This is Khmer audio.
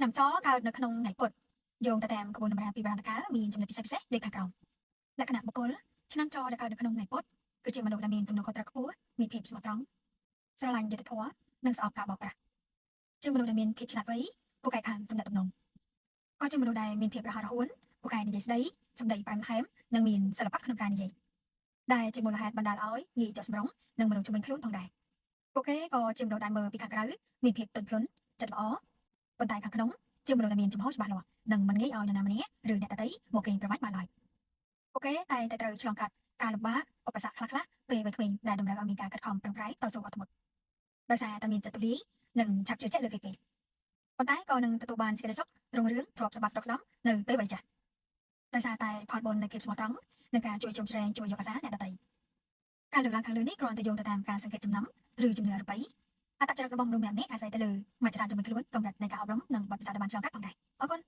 ឆ្នាំចកើតនៅក្នុងថ្ងៃពុធយោងទៅតាមក្បួនតម្រាពីបុរាណកាលមានចំណុចពិសេសៗដូចខាងក្រោមលក្ខណៈបុគ្គលឆ្នាំចដែលកើតនៅក្នុងថ្ងៃពុធគឺជាមនុស្សដែលមានទំនួលខុសត្រូវខ្ពស់មានភាពស្មោះត្រង់ស្រឡាញ់យុត្តិធម៌និងស្អប់ការបោកប្រាស់ជាមនុស្សដែលមានភាពឆ្លាតវៃពូកែខាងទំនាក់ទំនងក៏ជាមនុស្សដែលមានភាពរហ័សរហួនពូកែនិយាយស្ដីសម្ដីផ្អែមល្ហែមនិងមានសិល្បៈក្នុងការនិយាយដែលជាមូលហេតុបណ្ដាលឲ្យងាយចុះសម្រុងនឹងមនុស្សជំនាញខ្លួនផងដែរពួកគេក៏ជាមនុស្សដែលមើលពីខាងក្រៅមានភាពទន់ភ្លន់ចិត្តល្អប៉ុន្តែខាងក្នុងជាមនុស្សដែលមានចំហច្បាស់លាស់និងមិនងាយឲ្យនរណាម្នាក់ឬអ្នកដទៃមកកេងប្រវ័ញ្ចបានឡើយពួកគេតែងតែត្រូវឆ្លងកាត់ការលំបាកឧបសគ្គខ្លះៗពេលវ័យក្មេងដែលតម្រូវឲ្យមានការខិតខំប្រឹងប្រែងតស៊ូអត់ធ្មត់ដោយសារតែមានចិត្តទូលាយនិងឆាប់ជឿជាក់លើគេប៉ុន្តែក៏នឹងទទួលបានសេចក្តីសុខរុងរឿងទ្រព្យសម្បត្តិស្រុកស្ដំនៅពេលវ័យចាស់ដោយសារតែផលបុណ្យនៃភាពស្មោះត្រង់និងការជួយជ្រោមជ្រែងជួយយកអាសាអ្នកដទៃការលើកឡើងខាងលើនេះគ្រាន់តែយោងទៅតាមការសង្កេតចំណាំឬជំនឿអរូបីអត្តចរិតរបស់មនុស្សម្នាក់ៗអាស្រ័យទៅលើមជ្ឈដ្ឋានជំនាញខ្លួនកម្រិតនៃការអប់រំនិងបទពិសោធន៍ដែលបានឆ្លងកាត់ផងដែរអរគុណ